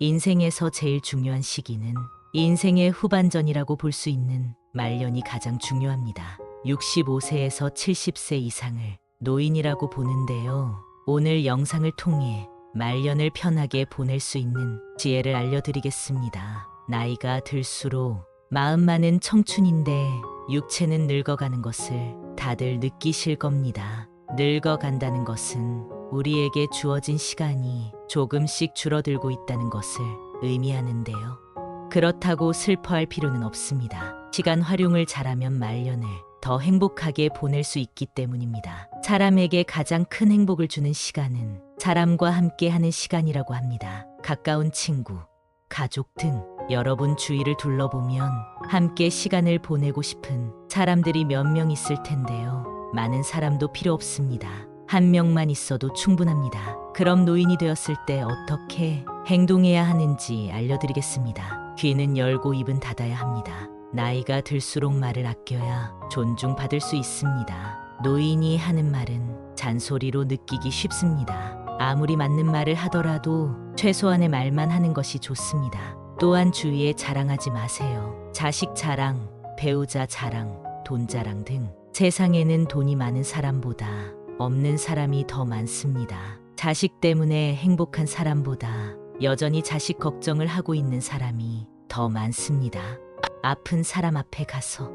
인생에서 제일 중요한 시기는 인생의 후반전이라고 볼 수 있는 말년이 가장 중요합니다. 65세에서 70세 이상을 노인이라고 보는데요. 오늘 영상을 통해 말년을 편하게 보낼 수 있는 지혜를 알려드리겠습니다. 나이가 들수록 마음만은 청춘인데 육체는 늙어가는 것을 다들 느끼실 겁니다. 늙어간다는 것은 우리에게 주어진 시간이 조금씩 줄어들고 있다는 것을 의미하는데요. 그렇다고 슬퍼할 필요는 없습니다. 시간 활용을 잘하면 말년을 더 행복하게 보낼 수 있기 때문입니다. 사람에게 가장 큰 행복을 주는 시간은 사람과 함께 하는 시간이라고 합니다. 가까운 친구, 가족 등 여러분 주위를 둘러보면 함께 시간을 보내고 싶은 사람들이 몇 명 있을 텐데요. 많은 사람도 필요 없습니다. 한 명만 있어도 충분합니다. 그럼 노인이 되었을 때 어떻게 행동해야 하는지 알려드리겠습니다. 귀는 열고 입은 닫아야 합니다. 나이가 들수록 말을 아껴야 존중받을 수 있습니다. 노인이 하는 말은 잔소리로 느끼기 쉽습니다. 아무리 맞는 말을 하더라도 최소한의 말만 하는 것이 좋습니다. 또한 주위에 자랑하지 마세요. 자식 자랑, 배우자 자랑, 돈 자랑 등 세상에는 돈이 많은 사람보다 없는 사람이 더 많습니다. 자식 때문에 행복한 사람보다 여전히 자식 걱정을 하고 있는 사람이 더 많습니다. 아픈 사람 앞에 가서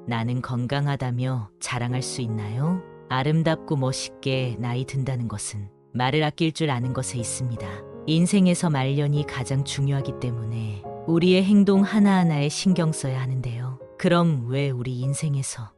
나는 건강하다며 자랑할 수 있나요? 아름답고 멋있게 나이 든다는 것은 말을 아낄 줄 아는 것에 있습니다. 인생에서 말년이 가장 중요하기 때문에 우리의 행동 하나하나에 신경 써야 하는데요. 그럼 왜 우리 인생에서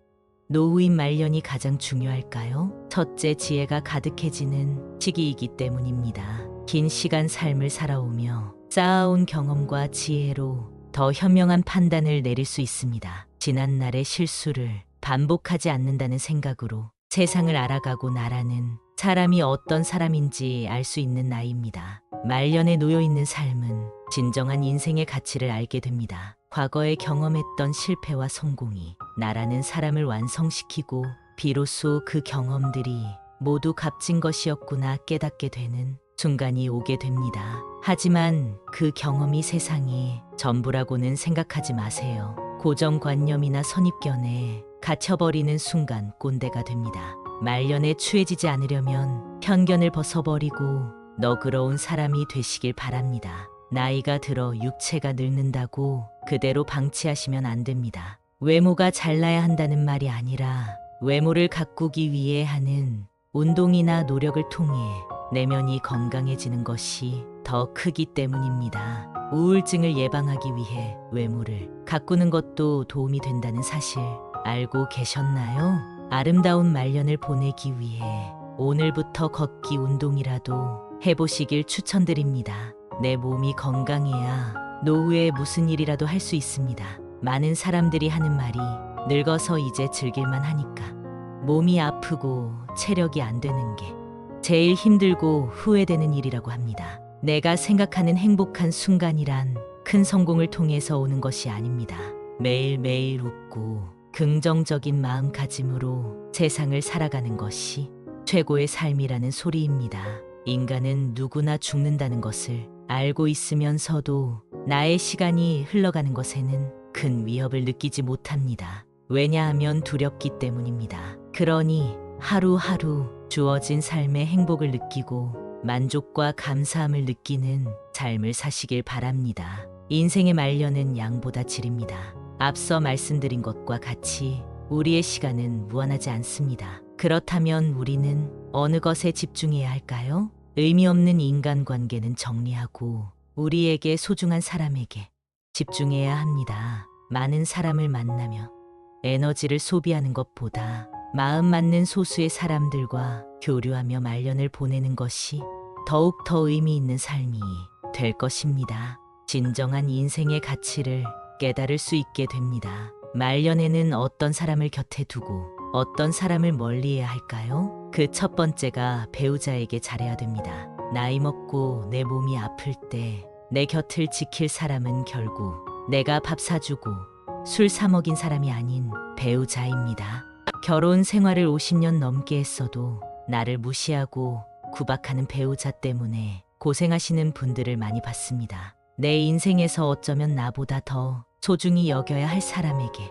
노후인 말년이 가장 중요할까요? 첫째, 지혜가 가득해지는 시기이기 때문입니다. 긴 시간 삶을 살아오며 쌓아온 경험과 지혜로 더 현명한 판단을 내릴 수 있습니다. 지난날의 실수를 반복하지 않는다는 생각으로 세상을 알아가고 나라는 사람이 어떤 사람인지 알 수 있는 나이입니다. 말년에 놓여 있는 삶은 진정한 인생의 가치를 알게 됩니다. 과거에 경험했던 실패와 성공이 나라는 사람을 완성시키고 비로소 그 경험들이 모두 값진 것이었구나 깨닫게 되는 순간이 오게 됩니다. 하지만 그 경험이 세상의 전부라고는 생각하지 마세요. 고정관념이나 선입견에 갇혀버리는 순간 꼰대가 됩니다. 말년에 추해지지 않으려면 편견을 벗어버리고 너그러운 사람이 되시길 바랍니다. 나이가 들어 육체가 늙는다고 그대로 방치하시면 안 됩니다. 외모가 잘나야 한다는 말이 아니라 외모를 가꾸기 위해 하는 운동이나 노력을 통해 내면이 건강해지는 것이 더 크기 때문입니다. 우울증을 예방하기 위해 외모를 가꾸는 것도 도움이 된다는 사실 알고 계셨나요? 아름다운 말년을 보내기 위해 오늘부터 걷기 운동이라도 해보시길 추천드립니다. 내 몸이 건강해야 노후에 무슨 일이라도 할 수 있습니다. 많은 사람들이 하는 말이 늙어서 이제 즐길만 하니까 몸이 아프고 체력이 안 되는 게 제일 힘들고 후회되는 일이라고 합니다. 내가 생각하는 행복한 순간이란 큰 성공을 통해서 오는 것이 아닙니다. 매일매일 웃고 긍정적인 마음가짐으로 세상을 살아가는 것이 최고의 삶이라는 소리입니다. 인간은 누구나 죽는다는 것을 알고 있으면서도 나의 시간이 흘러가는 것에는 큰 위협을 느끼지 못합니다. 왜냐하면 두렵기 때문입니다. 그러니 하루하루 주어진 삶의 행복을 느끼고 만족과 감사함을 느끼는 삶을 사시길 바랍니다. 인생의 말년은 양보다 질입니다. 앞서 말씀드린 것과 같이 우리의 시간은 무한하지 않습니다. 그렇다면 우리는 어느 것에 집중해야 할까요? 의미 없는 인간관계는 정리하고 우리에게 소중한 사람에게 집중해야 합니다. 많은 사람을 만나며 에너지를 소비하는 것보다 마음 맞는 소수의 사람들과 교류하며 말년을 보내는 것이 더욱 더 의미 있는 삶이 될 것입니다. 진정한 인생의 가치를 깨달을 수 있게 됩니다. 말년에는 어떤 사람을 곁에 두고 어떤 사람을 멀리해야 할까요? 그 첫 번째가 배우자에게 잘해야 됩니다. 나이 먹고 내 몸이 아플 때 내 곁을 지킬 사람은 결국 내가 밥 사주고 술 사 먹인 사람이 아닌 배우자입니다. 결혼 생활을 50년 넘게 했어도 나를 무시하고 구박하는 배우자 때문에 고생하시는 분들을 많이 봤습니다. 내 인생에서 어쩌면 나보다 더 소중히 여겨야 할 사람에게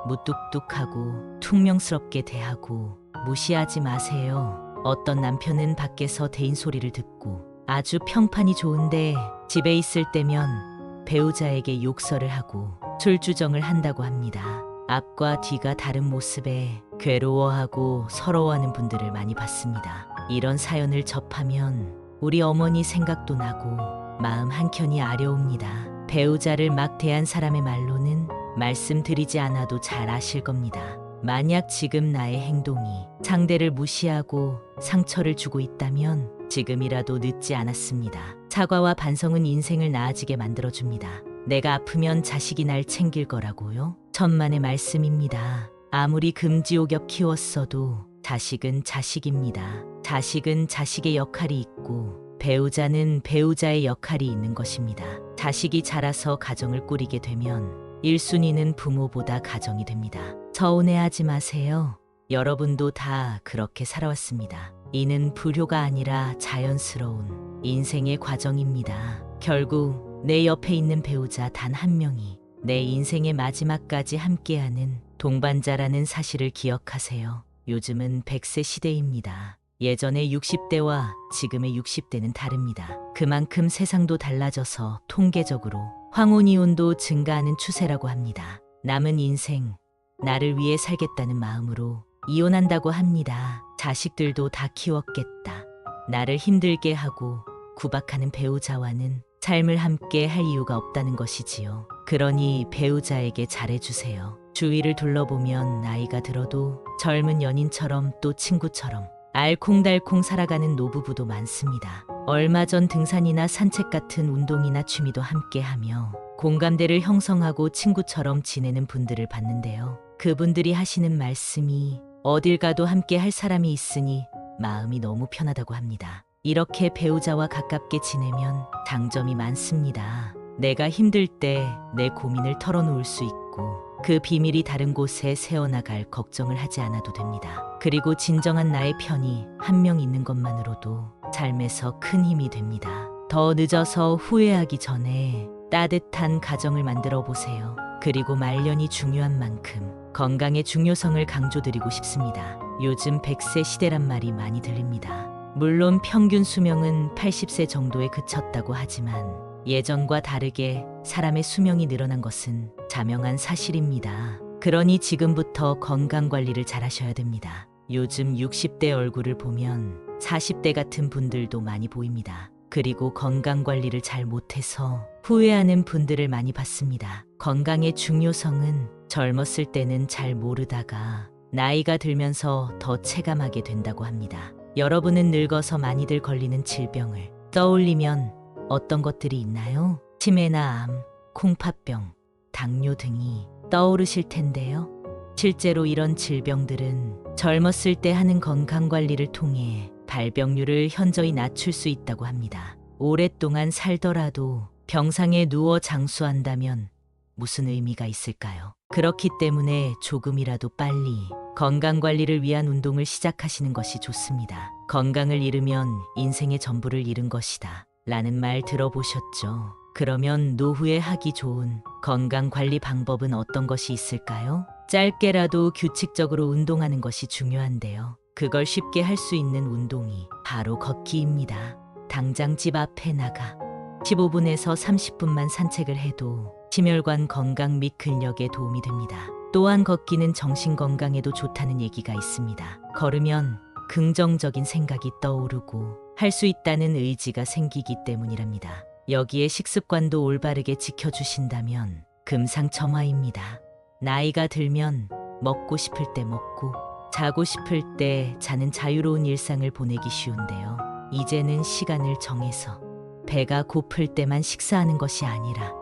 무뚝뚝하고 퉁명스럽게 대하고 무시하지 마세요. 어떤 남편은 밖에서 대인 소리를 듣고 아주 평판이 좋은데 집에 있을 때면 배우자에게 욕설을 하고 술주정을 한다고 합니다. 앞과 뒤가 다른 모습에 괴로워하고 서러워하는 분들을 많이 봤습니다. 이런 사연을 접하면 우리 어머니 생각도 나고 마음 한켠이 아려옵니다. 배우자를 막 대한 사람의 말로는 말씀드리지 않아도 잘 아실 겁니다. 만약 지금 나의 행동이 상대를 무시하고 상처를 주고 있다면 지금이라도 늦지 않았습니다. 사과와 반성은 인생을 나아지게 만들어줍니다. 내가 아프면 자식이 날 챙길 거라고요? 천만의 말씀입니다. 아무리 금지옥엽 키웠어도 자식은 자식입니다. 자식은 자식의 역할이 있고 배우자는 배우자의 역할이 있는 것입니다. 자식이 자라서 가정을 꾸리게 되면 1순위는 부모보다 가정이 됩니다. 서운해하지 마세요. 여러분도 다 그렇게 살아왔습니다. 이는 불효가 아니라 자연스러운 인생의 과정입니다. 결국 내 옆에 있는 배우자 단 한 명이 내 인생의 마지막까지 함께하는 동반자라는 사실을 기억하세요. 요즘은 100세 시대입니다. 예전의 60대와 지금의 60대는 다릅니다. 그만큼 세상도 달라져서 통계적으로 황혼이혼도 증가하는 추세라고 합니다. 남은 인생, 나를 위해 살겠다는 마음으로 이혼한다고 합니다. 자식들도 다 키웠겠다. 나를 힘들게 하고 구박하는 배우자와는 삶을 함께 할 이유가 없다는 것이지요. 그러니 배우자에게 잘해주세요. 주위를 둘러보면 나이가 들어도 젊은 연인처럼 또 친구처럼 알콩달콩 살아가는 노부부도 많습니다. 얼마 전 등산이나 산책 같은 운동이나 취미도 함께하며 공감대를 형성하고 친구처럼 지내는 분들을 봤는데요. 그분들이 하시는 말씀이 어딜 가도 함께 할 사람이 있으니 마음이 너무 편하다고 합니다. 이렇게 배우자와 가깝게 지내면 장점이 많습니다. 내가 힘들 때 내 고민을 털어놓을 수 있고 그 비밀이 다른 곳에 새어나갈 걱정을 하지 않아도 됩니다. 그리고 진정한 나의 편이 한 명 있는 것만으로도 삶에서 큰 힘이 됩니다. 더 늦어서 후회하기 전에 따뜻한 가정을 만들어 보세요. 그리고 말년이 중요한 만큼 건강의 중요성을 강조드리고 싶습니다. 요즘 100세 시대란 말이 많이 들립니다. 물론 평균 수명은 80세 정도에 그쳤다고 하지만 예전과 다르게 사람의 수명이 늘어난 것은 자명한 사실입니다. 그러니 지금부터 건강 관리를 잘 하셔야 됩니다. 요즘 60대 얼굴을 보면 40대 같은 분들도 많이 보입니다. 그리고 건강 관리를 잘 못해서 후회하는 분들을 많이 봤습니다. 건강의 중요성은 젊었을 때는 잘 모르다가 나이가 들면서 더 체감하게 된다고 합니다. 여러분은 늙어서 많이들 걸리는 질병을 떠올리면 어떤 것들이 있나요? 치매나 암, 콩팥병, 당뇨 등이 떠오르실 텐데요. 실제로 이런 질병들은 젊었을 때 하는 건강관리를 통해 발병률을 현저히 낮출 수 있다고 합니다. 오랫동안 살더라도 병상에 누워 장수한다면 무슨 의미가 있을까요? 그렇기 때문에 조금이라도 빨리 건강관리를 위한 운동을 시작하시는 것이 좋습니다. 건강을 잃으면 인생의 전부를 잃은 것이다 라는 말 들어보셨죠? 그러면 노후에 하기 좋은 건강관리 방법은 어떤 것이 있을까요? 짧게라도 규칙적으로 운동하는 것이 중요한데요. 그걸 쉽게 할 수 있는 운동이 바로 걷기입니다. 당장 집 앞에 나가 15분에서 30분만 산책을 해도 심혈관 건강 및 근력에 도움이 됩니다. 또한 걷기는 정신 건강에도 좋다는 얘기가 있습니다. 걸으면 긍정적인 생각이 떠오르고 할 수 있다는 의지가 생기기 때문이랍니다. 여기에 식습관도 올바르게 지켜주신다면 금상첨화입니다. 나이가 들면 먹고 싶을 때 먹고 자고 싶을 때 자는 자유로운 일상을 보내기 쉬운데요. 이제는 시간을 정해서 배가 고플 때만 식사하는 것이 아니라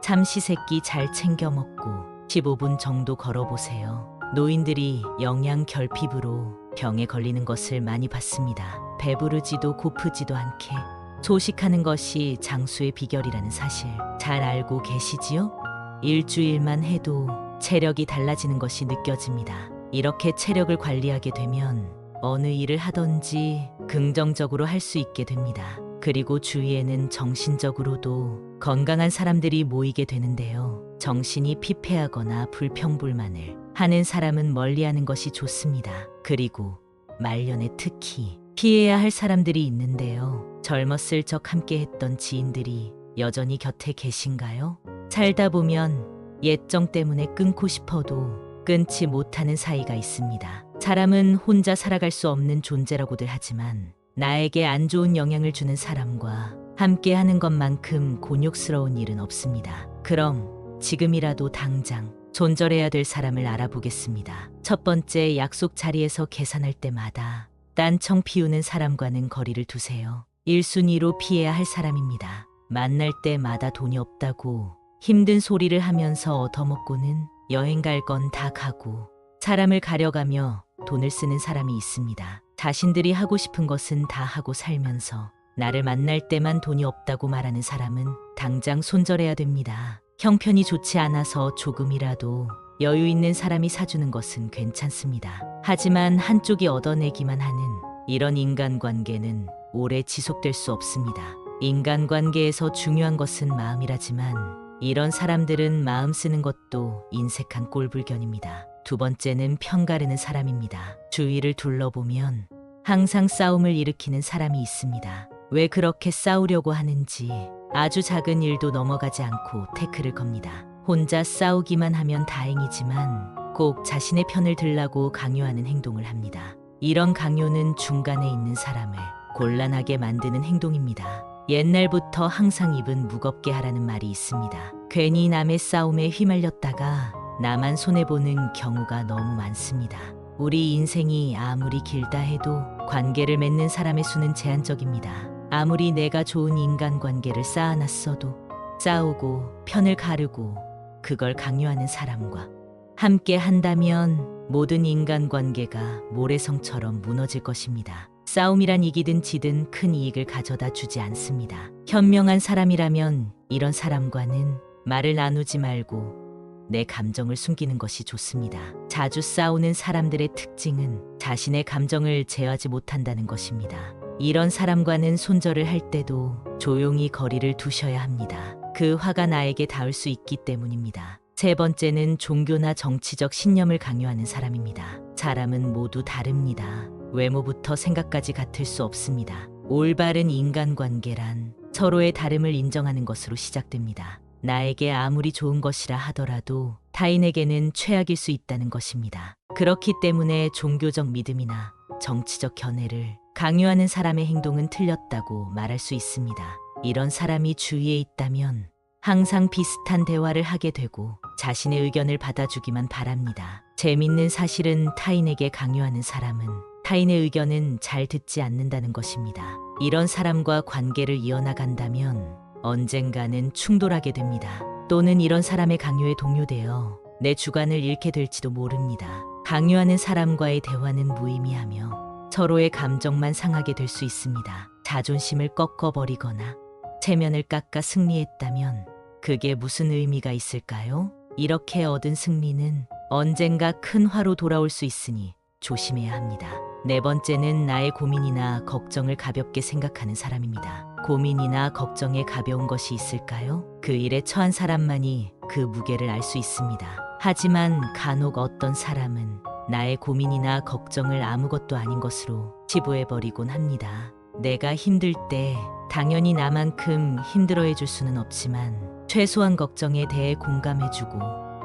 삼시세끼 잘 챙겨 먹고 15분 정도 걸어보세요. 노인들이 영양 결핍으로 병에 걸리는 것을 많이 봤습니다. 배부르지도 고프지도 않게 소식하는 것이 장수의 비결이라는 사실 잘 알고 계시지요? 일주일만 해도 체력이 달라지는 것이 느껴집니다. 이렇게 체력을 관리하게 되면 어느 일을 하든지 긍정적으로 할 수 있게 됩니다. 그리고 주위에는 정신적으로도 건강한 사람들이 모이게 되는데요. 정신이 피폐하거나 불평불만을 하는 사람은 멀리하는 것이 좋습니다. 그리고 말년에 특히 피해야 할 사람들이 있는데요. 젊었을 적 함께했던 지인들이 여전히 곁에 계신가요? 살다 보면 옛정 때문에 끊고 싶어도 끊지 못하는 사이가 있습니다. 사람은 혼자 살아갈 수 없는 존재라고들 하지만 나에게 안 좋은 영향을 주는 사람과 함께 하는 것만큼 곤욕스러운 일은 없습니다. 그럼 지금이라도 당장 손절해야 될 사람을 알아보겠습니다. 첫 번째, 약속 자리에서 계산할 때마다 딴청 피우는 사람과는 거리를 두세요. 1순위로 피해야 할 사람입니다. 만날 때마다 돈이 없다고 힘든 소리를 하면서 얻어먹고는 여행 갈 건 다 가고 사람을 가려가며 돈을 쓰는 사람이 있습니다. 자신들이 하고 싶은 것은 다 하고 살면서 나를 만날 때만 돈이 없다고 말하는 사람은 당장 손절해야 됩니다. 형편이 좋지 않아서 조금이라도 여유 있는 사람이 사주는 것은 괜찮습니다. 하지만 한쪽이 얻어내기만 하는 이런 인간관계는 오래 지속될 수 없습니다. 인간관계에서 중요한 것은 마음이라지만 이런 사람들은 마음 쓰는 것도 인색한 꼴불견입니다. 두 번째는 편가르는 사람입니다. 주위를 둘러보면 항상 싸움을 일으키는 사람이 있습니다. 왜 그렇게 싸우려고 하는지 아주 작은 일도 넘어가지 않고 태클을 겁니다. 혼자 싸우기만 하면 다행이지만 꼭 자신의 편을 들라고 강요하는 행동을 합니다. 이런 강요는 중간에 있는 사람을 곤란하게 만드는 행동입니다. 옛날부터 항상 입은 무겁게 하라는 말이 있습니다. 괜히 남의 싸움에 휘말렸다가 나만 손해보는 경우가 너무 많습니다. 우리 인생이 아무리 길다 해도 관계를 맺는 사람의 수는 제한적입니다. 아무리 내가 좋은 인간관계를 쌓아놨어도 싸우고 편을 가르고 그걸 강요하는 사람과 함께 한다면 모든 인간관계가 모래성처럼 무너질 것입니다. 싸움이란 이기든 지든 큰 이익을 가져다 주지 않습니다. 현명한 사람이라면 이런 사람과는 말을 나누지 말고 내 감정을 숨기는 것이 좋습니다. 자주 싸우는 사람들의 특징은 자신의 감정을 제어하지 못한다는 것입니다. 이런 사람과는 손절을 할 때도 조용히 거리를 두셔야 합니다. 그 화가 나에게 닿을 수 있기 때문입니다. 세 번째는 종교나 정치적 신념을 강요하는 사람입니다. 사람은 모두 다릅니다. 외모부터 생각까지 같을 수 없습니다. 올바른 인간관계란 서로의 다름을 인정하는 것으로 시작됩니다. 나에게 아무리 좋은 것이라 하더라도 타인에게는 최악일 수 있다는 것입니다. 그렇기 때문에 종교적 믿음이나 정치적 견해를 강요하는 사람의 행동은 틀렸다고 말할 수 있습니다. 이런 사람이 주위에 있다면 항상 비슷한 대화를 하게 되고 자신의 의견을 받아주기만 바랍니다. 재밌는 사실은 타인에게 강요하는 사람은 타인의 의견은 잘 듣지 않는다는 것입니다. 이런 사람과 관계를 이어나간다면 언젠가는 충돌하게 됩니다. 또는 이런 사람의 강요에 동요되어 내 주관을 잃게 될지도 모릅니다. 강요하는 사람과의 대화는 무의미하며 서로의 감정만 상하게 될 수 있습니다. 자존심을 꺾어버리거나 체면을 깎아 승리했다면 그게 무슨 의미가 있을까요? 이렇게 얻은 승리는 언젠가 큰 화로 돌아올 수 있으니 조심해야 합니다. 네 번째는 나의 고민이나 걱정을 가볍게 생각하는 사람입니다. 고민이나 걱정에 가벼운 것이 있을까요? 그 일에 처한 사람만이 그 무게를 알 수 있습니다. 하지만 간혹 어떤 사람은 나의 고민이나 걱정을 아무것도 아닌 것으로 치부해버리곤 합니다. 내가 힘들 때 당연히 나만큼 힘들어해줄 수는 없지만 최소한 걱정에 대해 공감해주고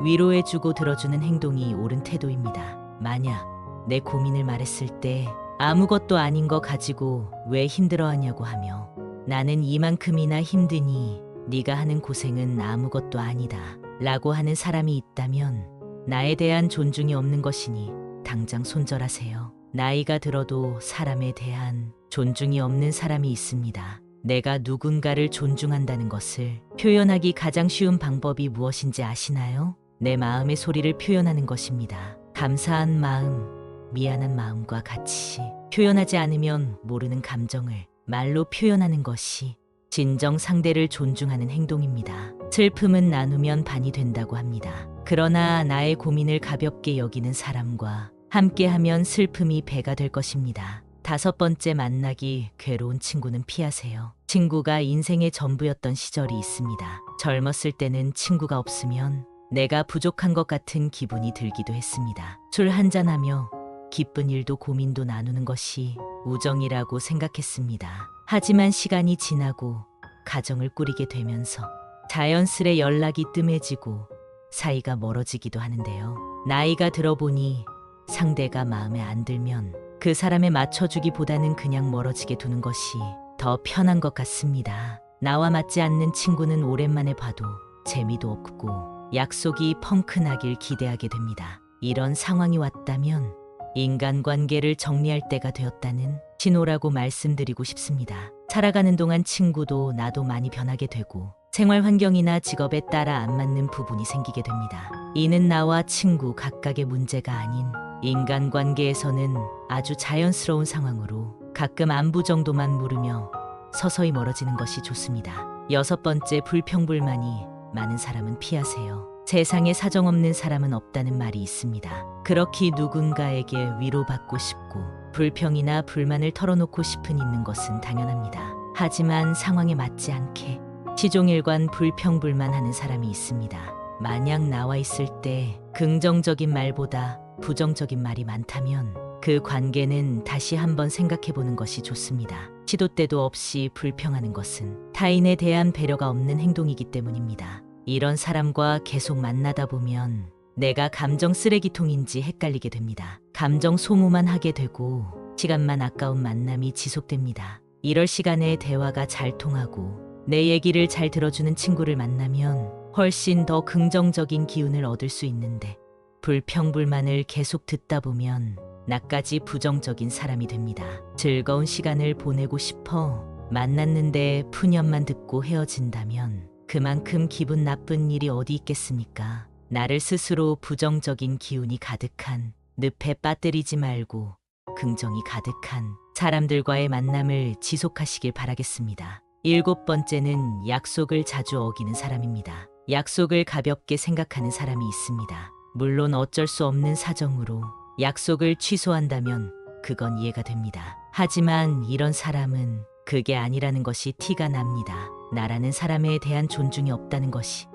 위로해주고 들어주는 행동이 옳은 태도입니다. 만약 내 고민을 말했을 때 아무것도 아닌 거 가지고 왜 힘들어하냐고 하며 나는 이만큼이나 힘드니 네가 하는 고생은 아무것도 아니다 라고 하는 사람이 있다면 나에 대한 존중이 없는 것이니 당장 손절하세요. 나이가 들어도 사람에 대한 존중이 없는 사람이 있습니다. 내가 누군가를 존중한다는 것을 표현하기 가장 쉬운 방법이 무엇인지 아시나요? 내 마음의 소리를 표현하는 것입니다. 감사한 마음, 미안한 마음과 같이 표현하지 않으면 모르는 감정을 말로 표현하는 것이 진정 상대를 존중하는 행동입니다. 슬픔은 나누면 반이 된다고 합니다. 그러나 나의 고민을 가볍게 여기는 사람과 함께하면 슬픔이 배가 될 것입니다. 다섯 번째, 만나기 괴로운 친구는 피하세요. 친구가 인생의 전부였던 시절이 있습니다. 젊었을 때는 친구가 없으면 내가 부족한 것 같은 기분이 들기도 했습니다. 술 한잔하며 기쁜 일도 고민도 나누는 것이 우정이라고 생각했습니다. 하지만 시간이 지나고 가정을 꾸리게 되면서 자연스레 연락이 뜸해지고 사이가 멀어지기도 하는데요. 나이가 들어보니 상대가 마음에 안 들면 그 사람에 맞춰주기보다는 그냥 멀어지게 두는 것이 더 편한 것 같습니다. 나와 맞지 않는 친구는 오랜만에 봐도 재미도 없고 약속이 펑크나길 기대하게 됩니다. 이런 상황이 왔다면 인간관계를 정리할 때가 되었다는 신호라고 말씀드리고 싶습니다. 살아가는 동안 친구도 나도 많이 변하게 되고 생활 환경이나 직업에 따라 안 맞는 부분이 생기게 됩니다. 이는 나와 친구 각각의 문제가 아닌 인간관계에서는 아주 자연스러운 상황으로 가끔 안부 정도만 물으며 서서히 멀어지는 것이 좋습니다. 6번째, 불평불만이 많은 사람은 피하세요. 세상에 사정없는 사람은 없다는 말이 있습니다. 그렇게 누군가에게 위로받고 싶고 불평이나 불만을 털어놓고 싶은 있는 것은 당연합니다. 하지만 상황에 맞지 않게 시종일관 불평불만하는 사람이 있습니다. 만약 나와 있을 때 긍정적인 말보다 부정적인 말이 많다면 그 관계는 다시 한번 생각해보는 것이 좋습니다. 시도 때도 없이 불평하는 것은 타인에 대한 배려가 없는 행동이기 때문입니다. 이런 사람과 계속 만나다 보면 내가 감정 쓰레기통인지 헷갈리게 됩니다. 감정 소모만 하게 되고 시간만 아까운 만남이 지속됩니다. 이럴 시간에 대화가 잘 통하고 내 얘기를 잘 들어주는 친구를 만나면 훨씬 더 긍정적인 기운을 얻을 수 있는데 불평불만을 계속 듣다 보면 나까지 부정적인 사람이 됩니다. 즐거운 시간을 보내고 싶어 만났는데 푸념만 듣고 헤어진다면 그만큼 기분 나쁜 일이 어디 있겠습니까? 나를 스스로 부정적인 기운이 가득한 늪에 빠뜨리지 말고 긍정이 가득한 사람들과의 만남을 지속하시길 바라겠습니다. 7번째는 약속을 자주 어기는 사람입니다. 약속을 가볍게 생각하는 사람이 있습니다. 물론 어쩔 수 없는 사정으로 약속을 취소한다면 그건 이해가 됩니다. 하지만 이런 사람은 그게 아니라는 것이 티가 납니다. 나라는 사람에 대한 존중이 없다는 것이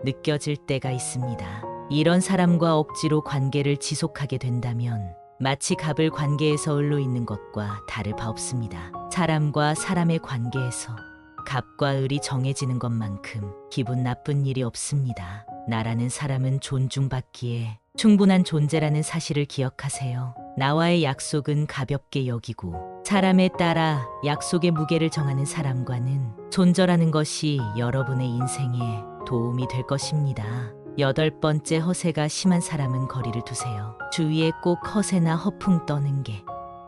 느껴질 때가 있습니다. 이런 사람과 억지로 관계를 지속하게 된다면 마치 갑을 관계에서 을로 있는 것과 다를 바 없습니다. 사람과 사람의 관계에서 갑과 을이 정해지는 것만큼 기분 나쁜 일이 없습니다. 나라는 사람은 존중받기에 충분한 존재라는 사실을 기억하세요. 나와의 약속은 가볍게 여기고 사람에 따라 약속의 무게를 정하는 사람과는 손절하는 것이 여러분의 인생에 도움이 될 것입니다. 8번째, 허세가 심한 사람은 거리를 두세요. 주위에 꼭 허세나 허풍 떠는 게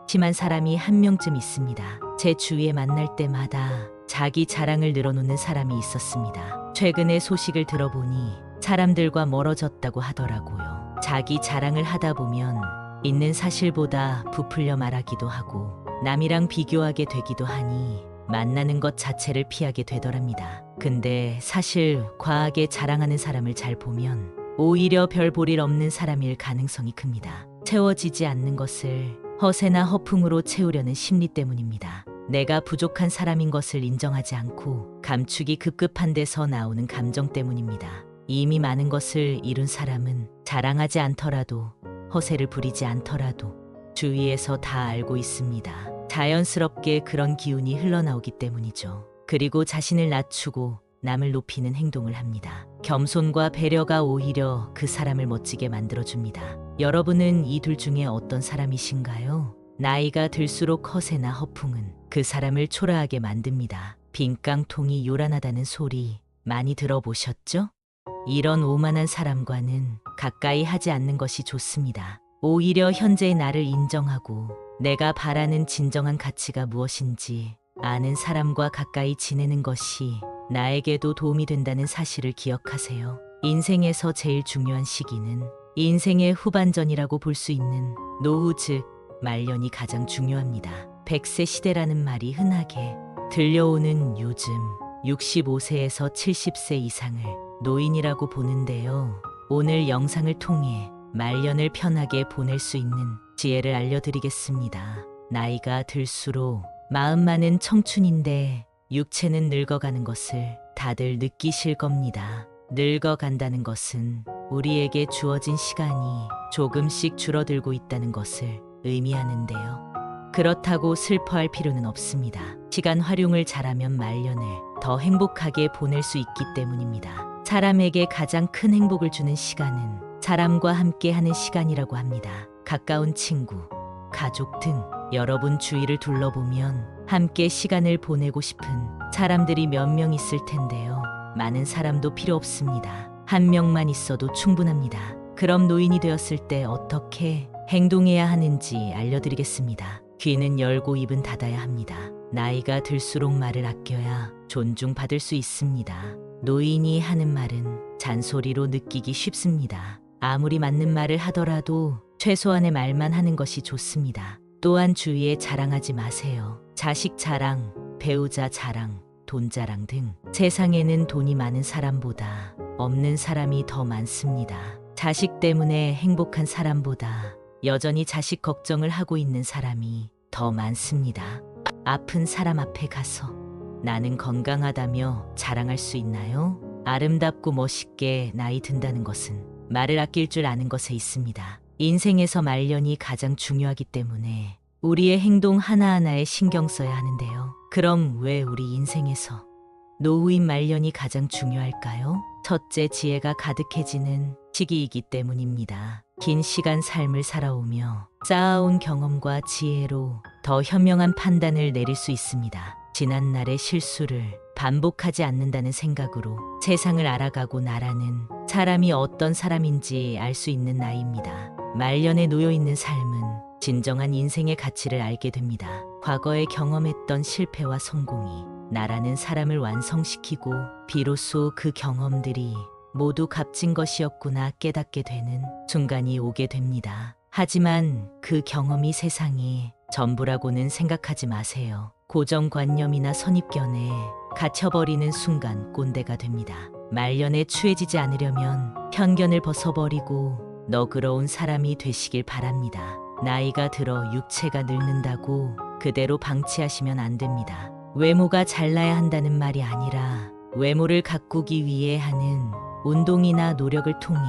심한 사람이 한 명쯤 있습니다. 제 주위에 만날 때마다 자기 자랑을 늘어놓는 사람이 있었습니다. 최근에 소식을 들어보니 사람들과 멀어졌다고 하더라고요. 자기 자랑을 하다 보면 있는 사실보다 부풀려 말하기도 하고 남이랑 비교하게 되기도 하니 만나는 것 자체를 피하게 되더랍니다. 근데 사실 과하게 자랑하는 사람을 잘 보면 오히려 별 볼 일 없는 사람일 가능성이 큽니다. 채워지지 않는 것을 허세나 허풍으로 채우려는 심리 때문입니다. 내가 부족한 사람인 것을 인정하지 않고 감추기 급급한 데서 나오는 감정 때문입니다. 이미 많은 것을 이룬 사람은 자랑하지 않더라도 허세를 부리지 않더라도 주위에서 다 알고 있습니다. 자연스럽게 그런 기운이 흘러나오기 때문이죠. 그리고 자신을 낮추고 남을 높이는 행동을 합니다. 겸손과 배려가 오히려 그 사람을 멋지게 만들어줍니다. 여러분은 이 둘 중에 어떤 사람이신가요? 나이가 들수록 허세나 허풍은 그 사람을 초라하게 만듭니다. 빈깡통이 요란하다는 소리 많이 들어보셨죠? 이런 오만한 사람과는 가까이 하지 않는 것이 좋습니다. 오히려 현재의 나를 인정하고 내가 바라는 진정한 가치가 무엇인지 아는 사람과 가까이 지내는 것이 나에게도 도움이 된다는 사실을 기억하세요. 인생에서 제일 중요한 시기는 인생의 후반전이라고 볼 수 있는 노후 즉 말년이 가장 중요합니다. 100세 시대라는 말이 흔하게 들려오는 요즘 65세에서 70세 이상을 노인이라고 보는데요. 오늘 영상을 통해 말년을 편하게 보낼 수 있는 지혜를 알려드리겠습니다. 나이가 들수록 마음만은 청춘인데 육체는 늙어가는 것을 다들 느끼실 겁니다. 늙어간다는 것은 우리에게 주어진 시간이 조금씩 줄어들고 있다는 것을 의미하는데요. 그렇다고 슬퍼할 필요는 없습니다. 시간 활용을 잘하면 말년을 더 행복하게 보낼 수 있기 때문입니다. 사람에게 가장 큰 행복을 주는 시간은 사람과 함께 하는 시간이라고 합니다. 가까운 친구, 가족 등 여러분 주위를 둘러보면 함께 시간을 보내고 싶은 사람들이 몇 명 있을 텐데요. 많은 사람도 필요 없습니다. 한 명만 있어도 충분합니다. 그럼 노인이 되었을 때 어떻게 행동해야 하는지 알려드리겠습니다. 귀는 열고 입은 닫아야 합니다. 나이가 들수록 말을 아껴야 존중받을 수 있습니다. 노인이 하는 말은 잔소리로 느끼기 쉽습니다. 아무리 맞는 말을 하더라도 최소한의 말만 하는 것이 좋습니다. 또한 주위에 자랑하지 마세요. 자식 자랑, 배우자 자랑, 돈 자랑 등 세상에는 돈이 많은 사람보다 없는 사람이 더 많습니다. 자식 때문에 행복한 사람보다 여전히 자식 걱정을 하고 있는 사람이 더 많습니다. 아픈 사람 앞에 가서 나는 건강하다며 자랑할 수 있나요? 아름답고 멋있게 나이 든다는 것은 말을 아낄 줄 아는 것에 있습니다. 인생에서 말년이 가장 중요하기 때문에 우리의 행동 하나하나에 신경 써야 하는데요. 그럼 왜 우리 인생에서 노후인 말년이 가장 중요할까요? 첫째, 지혜가 가득해지는 시기이기 때문입니다. 긴 시간 삶을 살아오며 쌓아온 경험과 지혜로 더 현명한 판단을 내릴 수 있습니다. 지난날의 실수를 반복하지 않는다는 생각으로 세상을 알아가고 나라는 사람이 어떤 사람인지 알 수 있는 나이입니다. 말년에 놓여 있는 삶은 진정한 인생의 가치를 알게 됩니다. 과거에 경험했던 실패와 성공이 나라는 사람을 완성시키고 비로소 그 경험들이 모두 값진 것이었구나 깨닫게 되는 순간이 오게 됩니다. 하지만 그 경험이 세상이 전부라고는 생각하지 마세요. 고정관념이나 선입견에 갇혀버리는 순간 꼰대가 됩니다. 말년에 추해지지 않으려면 편견을 벗어버리고 너그러운 사람이 되시길 바랍니다. 나이가 들어 육체가 늙는다고 그대로 방치하시면 안 됩니다. 외모가 잘나야 한다는 말이 아니라 외모를 가꾸기 위해 하는 운동이나 노력을 통해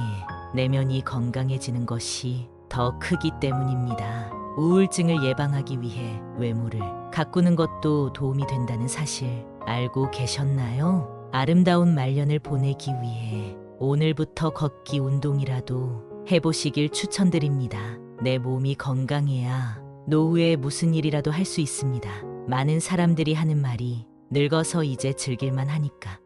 내면이 건강해지는 것이 더 크기 때문입니다. 우울증을 예방하기 위해 외모를 가꾸는 것도 도움이 된다는 사실 알고 계셨나요? 아름다운 말년을 보내기 위해 오늘부터 걷기 운동이라도 해보시길 추천드립니다. 내 몸이 건강해야 노후에 무슨 일이라도 할 수 있습니다. 많은 사람들이 하는 말이 늙어서 이제 즐길만 하니까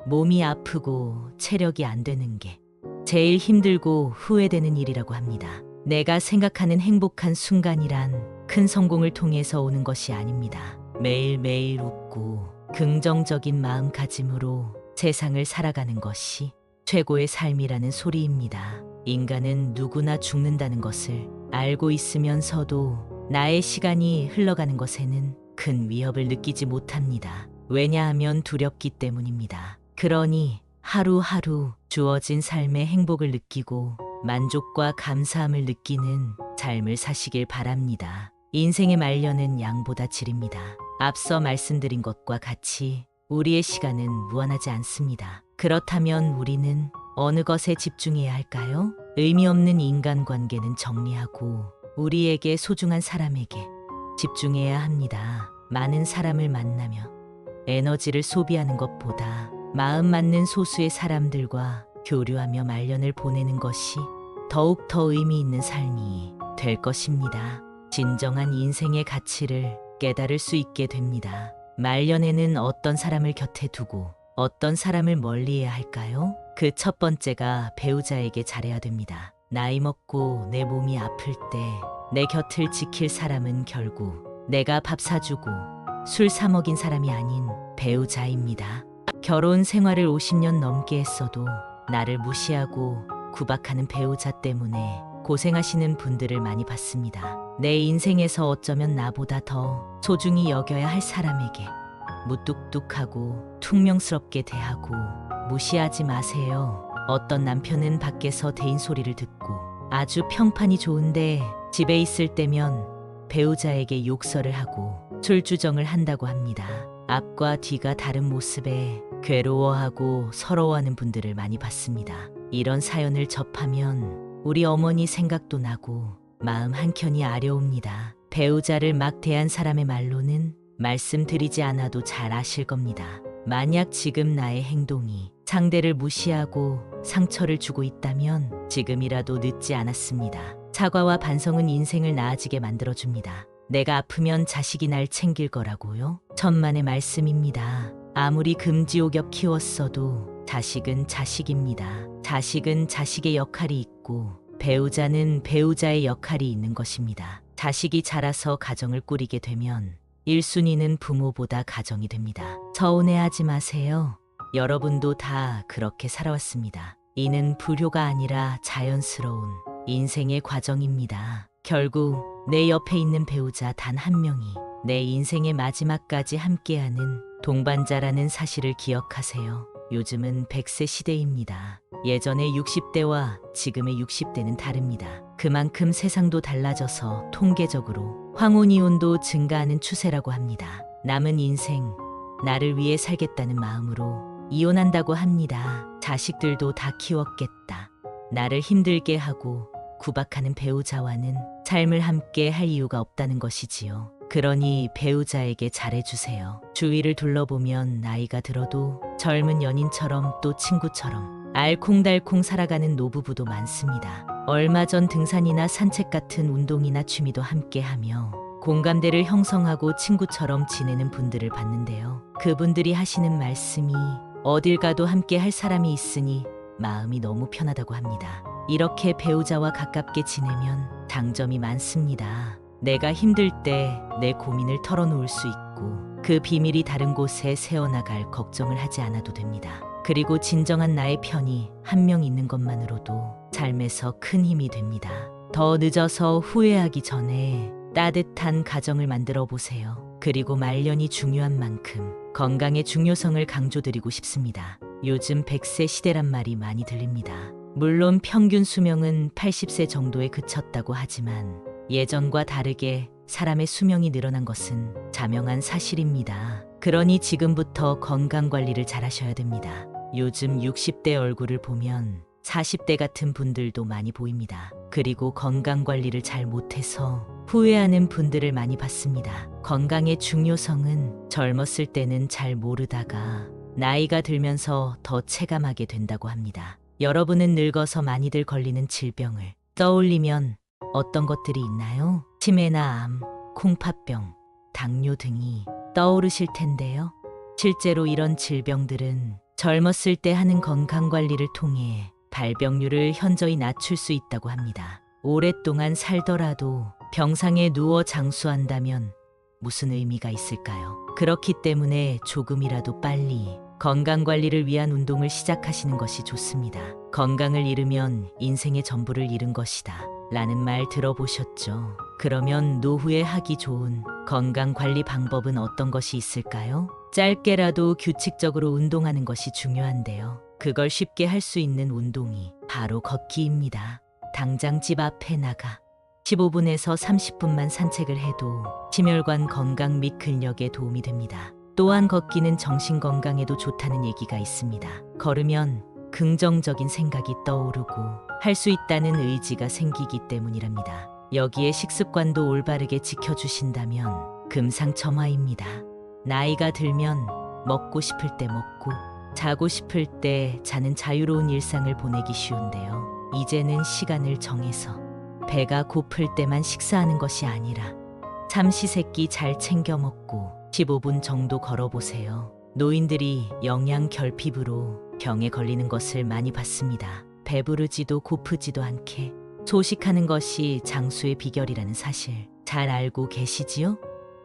몸이 아프고 체력이 안 되는 게 제일 힘들고 후회되는 일이라고 합니다. 내가 생각하는 행복한 순간이란 큰 성공을 통해서 오는 것이 아닙니다. 매일매일 웃고 긍정적인 마음가짐으로 세상을 살아가는 것이 최고의 삶이라는 소리입니다. 인간은 누구나 죽는다는 것을 알고 있으면서도 나의 시간이 흘러가는 것에는 큰 위협을 느끼지 못합니다. 왜냐하면 두렵기 때문입니다. 그러니 하루하루 주어진 삶의 행복을 느끼고 만족과 감사함을 느끼는 삶을 사시길 바랍니다. 인생의 말년은 양보다 질입니다. 앞서 말씀드린 것과 같이 우리의 시간은 무한하지 않습니다. 그렇다면 우리는 어느 것에 집중해야 할까요? 의미 없는 인간관계는 정리하고 우리에게 소중한 사람에게 집중해야 합니다. 많은 사람을 만나며 에너지를 소비하는 것보다 마음 맞는 소수의 사람들과 교류하며 말년을 보내는 것이 더욱 더 의미 있는 삶이 될 것입니다. 진정한 인생의 가치를 깨달을 수 있게 됩니다. 말년에는 어떤 사람을 곁에 두고 어떤 사람을 멀리해야 할까요? 그 첫 번째가 배우자에게 잘해야 됩니다. 나이 먹고 내 몸이 아플 때 내 곁을 지킬 사람은 결국 내가 밥 사주고 술 사 먹인 사람이 아닌 배우자입니다. 결혼 생활을 50년 넘게 했어도 나를 무시하고 구박하는 배우자 때문에 고생하시는 분들을 많이 봤습니다. 내 인생에서 어쩌면 나보다 더 소중히 여겨야 할 사람에게 무뚝뚝하고 퉁명스럽게 대하고 무시하지 마세요. 어떤 남편은 밖에서 대인 소리를 듣고 아주 평판이 좋은데 집에 있을 때면 배우자에게 욕설을 하고 술주정을 한다고 합니다. 앞과 뒤가 다른 모습에 괴로워하고 서러워하는 분들을 많이 봤습니다. 이런 사연을 접하면 우리 어머니 생각도 나고 마음 한켠이 아려옵니다. 배우자를 막 대한 사람의 말로는 말씀드리지 않아도 잘 아실 겁니다. 만약 지금 나의 행동이 상대를 무시하고 상처를 주고 있다면 지금이라도 늦지 않았습니다. 사과와 반성은 인생을 나아지게 만들어줍니다. 내가 아프면 자식이 날 챙길 거라고요? 천만의 말씀입니다. 아무리 금지옥엽 키웠어도 자식은 자식입니다. 자식은 자식의 역할이 있고 배우자는 배우자의 역할이 있는 것입니다. 자식이 자라서 가정을 꾸리게 되면 1순위는 부모보다 가정이 됩니다. 서운해하지 마세요. 여러분도 다 그렇게 살아왔습니다. 이는 불효가 아니라 자연스러운 인생의 과정입니다. 결국 내 옆에 있는 배우자 단 한 명이 내 인생의 마지막까지 함께하는 동반자라는 사실을 기억하세요. 요즘은 100세 시대입니다. 예전의 60대와 지금의 60대는 다릅니다. 그만큼 세상도 달라져서 통계적으로 황혼이혼도 증가하는 추세라고 합니다. 남은 인생, 나를 위해 살겠다는 마음으로 이혼한다고 합니다. 자식들도 다 키웠겠다. 나를 힘들게 하고 구박하는 배우자와는 삶을 함께 할 이유가 없다는 것이지요. 그러니 배우자에게 잘해주세요. 주위를 둘러보면 나이가 들어도 젊은 연인처럼 또 친구처럼 알콩달콩 살아가는 노부부도 많습니다. 얼마 전 등산이나 산책 같은 운동이나 취미도 함께하며 공감대를 형성하고 친구처럼 지내는 분들을 봤는데요. 그분들이 하시는 말씀이 어딜 가도 함께 할 사람이 있으니 마음이 너무 편하다고 합니다. 이렇게 배우자와 가깝게 지내면 장점이 많습니다. 내가 힘들 때 내 고민을 털어놓을 수 있고 그 비밀이 다른 곳에 새어나갈 걱정을 하지 않아도 됩니다. 그리고 진정한 나의 편이 한 명 있는 것만으로도 삶에서 큰 힘이 됩니다. 더 늦어서 후회하기 전에 따뜻한 가정을 만들어 보세요. 그리고 말년이 중요한 만큼 건강의 중요성을 강조드리고 싶습니다. 요즘 100세 시대란 말이 많이 들립니다. 물론 평균 수명은 80세 정도에 그쳤다고 하지만 예전과 다르게 사람의 수명이 늘어난 것은 자명한 사실입니다. 그러니 지금부터 건강 관리를 잘 하셔야 됩니다. 요즘 60대 얼굴을 보면 40대 같은 분들도 많이 보입니다. 그리고 건강 관리를 잘 못해서 후회하는 분들을 많이 봤습니다. 건강의 중요성은 젊었을 때는 잘 모르다가 나이가 들면서 더 체감하게 된다고 합니다. 여러분은 늙어서 많이들 걸리는 질병을 떠올리면 어떤 것들이 있나요? 치매나 암, 콩팥병, 당뇨 등이 떠오르실 텐데요. 실제로 이런 질병들은 젊었을 때 하는 건강관리를 통해 발병률을 현저히 낮출 수 있다고 합니다. 오랫동안 살더라도 병상에 누워 장수한다면 무슨 의미가 있을까요? 그렇기 때문에 조금이라도 빨리 건강관리를 위한 운동을 시작하시는 것이 좋습니다. 건강을 잃으면 인생의 전부를 잃은 것이다 라는 말 들어보셨죠? 그러면 노후에 하기 좋은 건강관리 방법은 어떤 것이 있을까요? 짧게라도 규칙적으로 운동하는 것이 중요한데요. 그걸 쉽게 할 수 있는 운동이 바로 걷기입니다. 당장 집 앞에 나가 15분에서 30분만 산책을 해도 심혈관 건강 및 근력에 도움이 됩니다. 또한 걷기는 정신 건강에도 좋다는 얘기가 있습니다. 걸으면 긍정적인 생각이 떠오르고 할 수 있다는 의지가 생기기 때문이랍니다. 여기에 식습관도 올바르게 지켜주신다면 금상첨화입니다. 나이가 들면 먹고 싶을 때 먹고 자고 싶을 때 자는 자유로운 일상을 보내기 쉬운데요. 이제는 시간을 정해서 배가 고플 때만 식사하는 것이 아니라 삼시세끼 잘 챙겨 먹고 15분 정도 걸어보세요. 노인들이 영양 결핍으로 병에 걸리는 것을 많이 봤습니다. 배부르지도 고프지도 않게 소식하는 것이 장수의 비결이라는 사실 잘 알고 계시지요?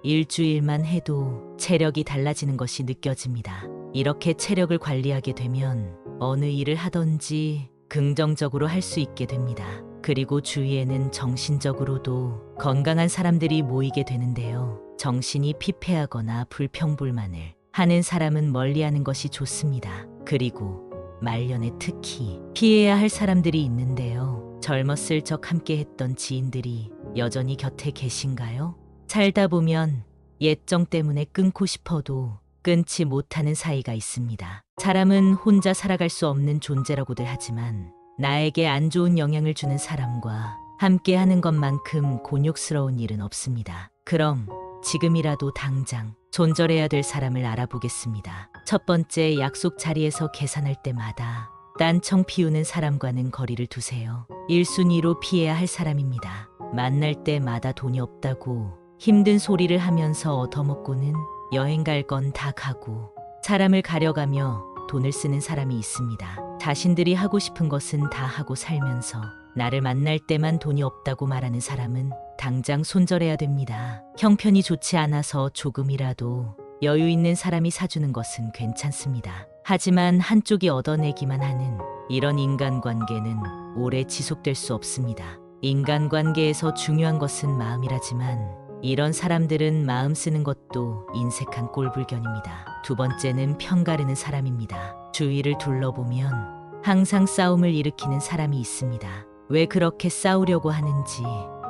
일주일만 해도 체력이 달라지는 것이 느껴집니다. 이렇게 체력을 관리하게 되면 어느 일을 하든지 긍정적으로 할 수 있게 됩니다. 그리고 주위에는 정신적으로도 건강한 사람들이 모이게 되는데요. 정신이 피폐하거나 불평불만을 하는 사람은 멀리하는 것이 좋습니다. 그리고 말년에 특히 피해야 할 사람들이 있는데요. 젊었을 적 함께했던 지인들이 여전히 곁에 계신가요? 살다 보면 옛정 때문에 끊고 싶어도 끊지 못하는 사이가 있습니다. 사람은 혼자 살아갈 수 없는 존재라고들 하지만 나에게 안 좋은 영향을 주는 사람과 함께 하는 것만큼 곤욕스러운 일은 없습니다. 그럼 지금이라도 당장 손절해야 될 사람을 알아보겠습니다. 첫 번째, 약속 자리에서 계산할 때마다 딴청 피우는 사람과는 거리를 두세요. 1순위로 피해야 할 사람입니다. 만날 때마다 돈이 없다고 힘든 소리를 하면서 얻어먹고는 여행 갈 건 다 가고 사람을 가려가며 돈을 쓰는 사람이 있습니다. 자신들이 하고 싶은 것은 다 하고 살면서 나를 만날 때만 돈이 없다고 말하는 사람은 당장 손절해야 됩니다. 형편이 좋지 않아서 조금이라도 여유 있는 사람이 사주는 것은 괜찮습니다. 하지만 한쪽이 얻어내기만 하는 이런 인간관계는 오래 지속될 수 없습니다. 인간관계에서 중요한 것은 마음이라지만 이런 사람들은 마음 쓰는 것도 인색한 꼴불견입니다. 두 번째는 편가르는 사람입니다. 주위를 둘러보면 항상 싸움을 일으키는 사람이 있습니다. 왜 그렇게 싸우려고 하는지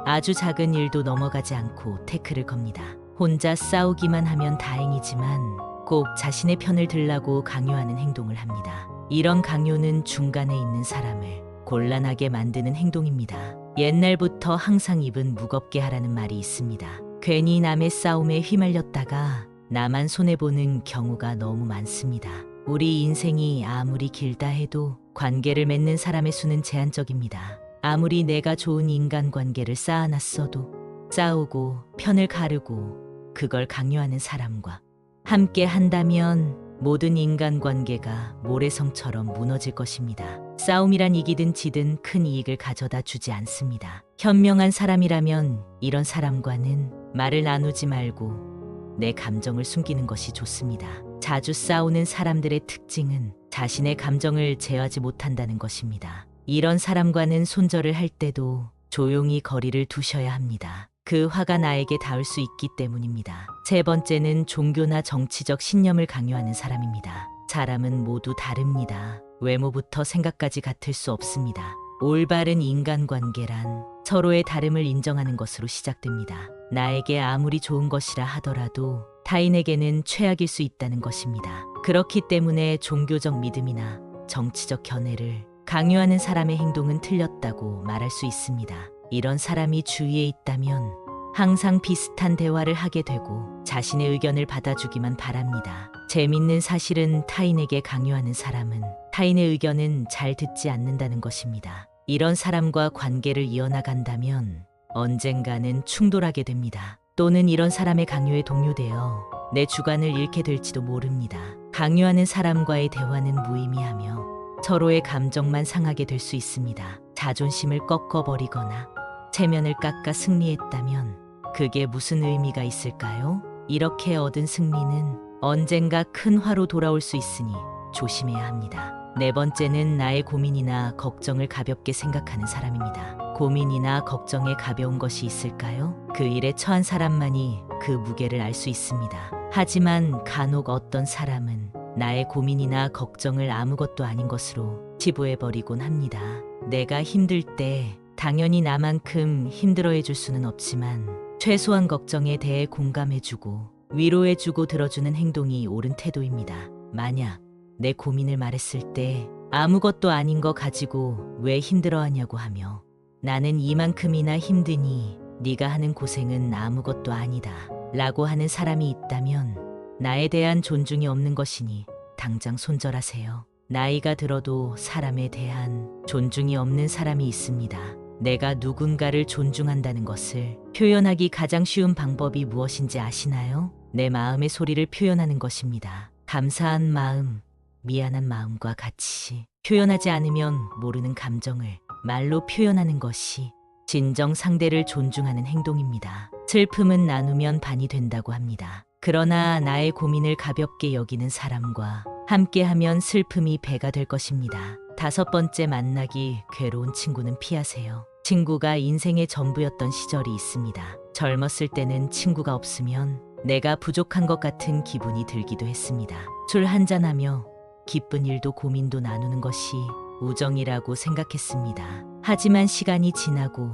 아주 작은 일도 넘어가지 않고 태클을 겁니다. 혼자 싸우기만 하면 다행이지만 꼭 자신의 편을 들라고 강요하는 행동을 합니다. 이런 강요는 중간에 있는 사람을 곤란하게 만드는 행동입니다. 옛날부터 항상 입은 무겁게 하라는 말이 있습니다. 괜히 남의 싸움에 휘말렸다가 나만 손해보는 경우가 너무 많습니다. 우리 인생이 아무리 길다 해도 관계를 맺는 사람의 수는 제한적입니다. 아무리 내가 좋은 인간관계를 쌓아놨어도 싸우고 편을 가르고 그걸 강요하는 사람과 함께 한다면 모든 인간관계가 모래성처럼 무너질 것입니다. 싸움이란 이기든 지든 큰 이익을 가져다 주지 않습니다. 현명한 사람이라면 이런 사람과는 말을 나누지 말고 내 감정을 숨기는 것이 좋습니다. 자주 싸우는 사람들의 특징은 자신의 감정을 제어하지 못한다는 것입니다. 이런 사람과는 손절을 할 때도 조용히 거리를 두셔야 합니다. 그 화가 나에게 닿을 수 있기 때문입니다. 세 번째는 종교나 정치적 신념을 강요하는 사람입니다. 사람은 모두 다릅니다. 외모부터 생각까지 같을 수 없습니다. 올바른 인간관계란 서로의 다름을 인정하는 것으로 시작됩니다. 나에게 아무리 좋은 것이라 하더라도 타인에게는 최악일 수 있다는 것입니다. 그렇기 때문에 종교적 믿음이나 정치적 견해를 강요하는 사람의 행동은 틀렸다고 말할 수 있습니다. 이런 사람이 주위에 있다면 항상 비슷한 대화를 하게 되고 자신의 의견을 받아주기만 바랍니다. 재밌는 사실은 타인에게 강요하는 사람은 타인의 의견은 잘 듣지 않는다는 것입니다. 이런 사람과 관계를 이어나간다면 언젠가는 충돌하게 됩니다. 또는 이런 사람의 강요에 동요되어 내 주관을 잃게 될지도 모릅니다. 강요하는 사람과의 대화는 무의미하며 서로의 감정만 상하게 될 수 있습니다. 자존심을 꺾어버리거나 체면을 깎아 승리했다면 그게 무슨 의미가 있을까요? 이렇게 얻은 승리는 언젠가 큰 화로 돌아올 수 있으니 조심해야 합니다. 네 번째는 나의 고민이나 걱정을 가볍게 생각하는 사람입니다. 고민이나 걱정에 가벼운 것이 있을까요? 그 일에 처한 사람만이 그 무게를 알 수 있습니다. 하지만 간혹 어떤 사람은 나의 고민이나 걱정을 아무것도 아닌 것으로 치부해버리곤 합니다. 내가 힘들 때 당연히 나만큼 힘들어해 줄 수는 없지만 최소한 걱정에 대해 공감해주고 위로해주고 들어주는 행동이 옳은 태도입니다. 만약 내 고민을 말했을 때 아무것도 아닌 거 가지고 왜 힘들어하냐고 하며 나는 이만큼이나 힘드니 네가 하는 고생은 아무것도 아니다 라고 하는 사람이 있다면 나에 대한 존중이 없는 것이니 당장 손절하세요. 나이가 들어도 사람에 대한 존중이 없는 사람이 있습니다. 내가 누군가를 존중한다는 것을 표현하기 가장 쉬운 방법이 무엇인지 아시나요? 내 마음의 소리를 표현하는 것입니다. 감사한 마음, 미안한 마음과 같이 표현하지 않으면 모르는 감정을 말로 표현하는 것이 진정 상대를 존중하는 행동입니다. 슬픔은 나누면 반이 된다고 합니다. 그러나 나의 고민을 가볍게 여기는 사람과 함께하면 슬픔이 배가 될 것입니다. 다섯 번째, 만나기 괴로운 친구는 피하세요. 친구가 인생의 전부였던 시절이 있습니다. 젊었을 때는 친구가 없으면 내가 부족한 것 같은 기분이 들기도 했습니다. 술 한잔하며 기쁜 일도 고민도 나누는 것이 우정이라고 생각했습니다. 하지만 시간이 지나고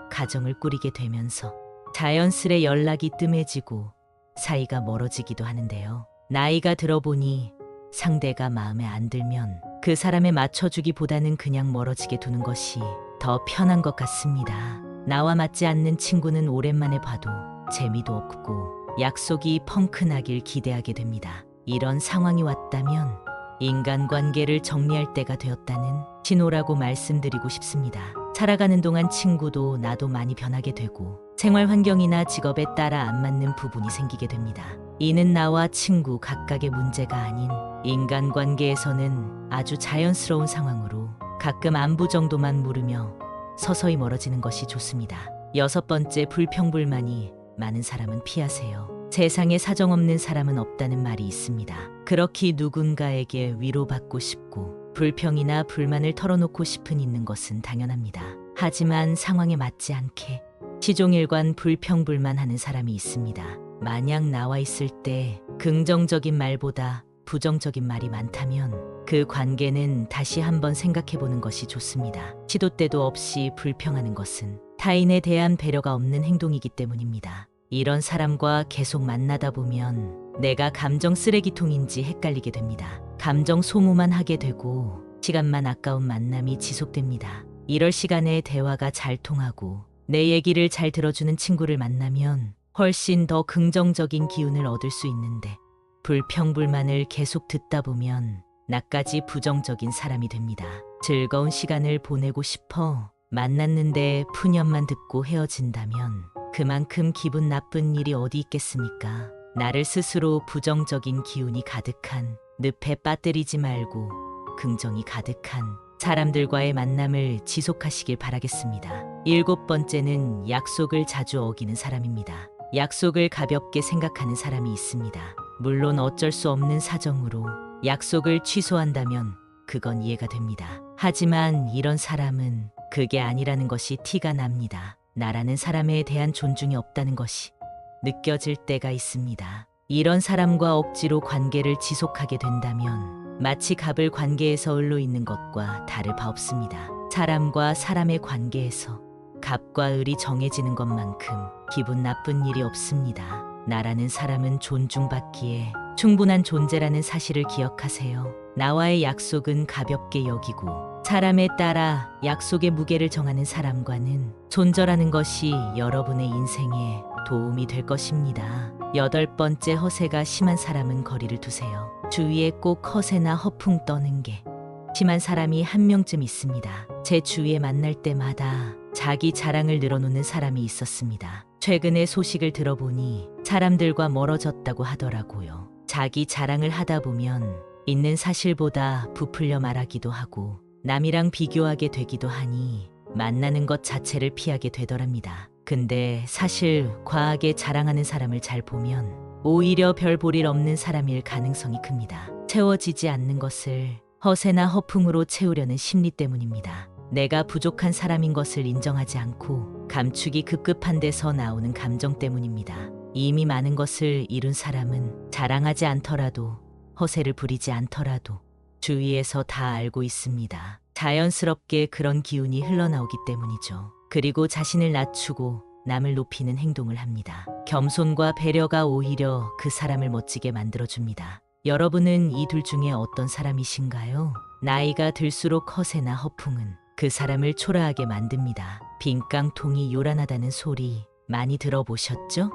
가정을 꾸리게 되면서 자연스레 연락이 뜸해지고 사이가 멀어지기도 하는데요. 나이가 들어보니 상대가 마음에 안 들면 그 사람에 맞춰주기보다는 그냥 멀어지게 두는 것이 더 편한 것 같습니다. 나와 맞지 않는 친구는 오랜만에 봐도 재미도 없고 약속이 펑크나길 기대하게 됩니다. 이런 상황이 왔다면 인간관계를 정리할 때가 되었다는 신호라고 말씀드리고 싶습니다. 살아가는 동안 친구도 나도 많이 변하게 되고 생활 환경이나 직업에 따라 안 맞는 부분이 생기게 됩니다. 이는 나와 친구 각각의 문제가 아닌 인간관계에서는 아주 자연스러운 상황으로 가끔 안부 정도만 물으며 서서히 멀어지는 것이 좋습니다. 6번째, 불평불만이 많은 사람은 피하세요. 세상에 사정없는 사람은 없다는 말이 있습니다. 그렇게 누군가에게 위로받고 싶고 불평이나 불만을 털어놓고 싶은 있는 것은 당연합니다. 하지만 상황에 맞지 않게 시종일관 불평불만하는 사람이 있습니다. 만약 나와 있을 때 긍정적인 말보다 부정적인 말이 많다면 그 관계는 다시 한번 생각해보는 것이 좋습니다. 시도 때도 없이 불평하는 것은 타인에 대한 배려가 없는 행동이기 때문입니다. 이런 사람과 계속 만나다 보면 내가 감정 쓰레기통인지 헷갈리게 됩니다. 감정 소모만 하게 되고 시간만 아까운 만남이 지속됩니다. 이럴 시간에 대화가 잘 통하고 내 얘기를 잘 들어주는 친구를 만나면 훨씬 더 긍정적인 기운을 얻을 수 있는데 불평불만을 계속 듣다 보면 나까지 부정적인 사람이 됩니다. 즐거운 시간을 보내고 싶어 만났는데 푸념만 듣고 헤어진다면 그만큼 기분 나쁜 일이 어디 있겠습니까? 나를 스스로 부정적인 기운이 가득한 늪에 빠뜨리지 말고 긍정이 가득한 사람들과의 만남을 지속하시길 바라겠습니다. 7번째는 약속을 자주 어기는 사람입니다. 약속을 가볍게 생각하는 사람이 있습니다. 물론 어쩔 수 없는 사정으로 약속을 취소한다면 그건 이해가 됩니다. 하지만 이런 사람은 그게 아니라는 것이 티가 납니다. 나라는 사람에 대한 존중이 없다는 것이 느껴질 때가 있습니다. 이런 사람과 억지로 관계를 지속하게 된다면 마치 갑을 관계에서 을로 있는 것과 다를 바 없습니다. 사람과 사람의 관계에서 갑과 을이 정해지는 것만큼 기분 나쁜 일이 없습니다. 나라는 사람은 존중받기에 충분한 존재라는 사실을 기억하세요. 나와의 약속은 가볍게 여기고 사람에 따라 약속의 무게를 정하는 사람과는 손절하는 것이 여러분의 인생에 도움이 될 것입니다. 8번째, 허세가 심한 사람은 거리를 두세요. 주위에 꼭 허세나 허풍 떠는 게 심한 사람이 한 명쯤 있습니다. 제 주위에 만날 때마다 자기 자랑을 늘어놓는 사람이 있었습니다. 최근에 소식을 들어보니 사람들과 멀어졌다고 하더라고요. 자기 자랑을 하다 보면 있는 사실보다 부풀려 말하기도 하고 남이랑 비교하게 되기도 하니 만나는 것 자체를 피하게 되더랍니다. 근데 사실 과하게 자랑하는 사람을 잘 보면 오히려 별 볼 일 없는 사람일 가능성이 큽니다. 채워지지 않는 것을 허세나 허풍으로 채우려는 심리 때문입니다. 내가 부족한 사람인 것을 인정하지 않고 감추기 급급한 데서 나오는 감정 때문입니다. 이미 많은 것을 이룬 사람은 자랑하지 않더라도 허세를 부리지 않더라도 주위에서 다 알고 있습니다. 자연스럽게 그런 기운이 흘러나오기 때문이죠. 그리고 자신을 낮추고 남을 높이는 행동을 합니다. 겸손과 배려가 오히려 그 사람을 멋지게 만들어줍니다. 여러분은 이 둘 중에 어떤 사람이신가요? 나이가 들수록 허세나 허풍은 그 사람을 초라하게 만듭니다. 빈깡통이 요란하다는 소리 많이 들어보셨죠?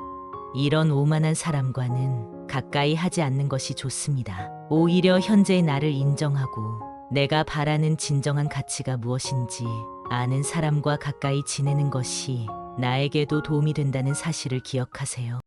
이런 오만한 사람과는 가까이 하지 않는 것이 좋습니다. 오히려 현재의 나를 인정하고 내가 바라는 진정한 가치가 무엇인지 아는 사람과 가까이 지내는 것이 나에게도 도움이 된다는 사실을 기억하세요.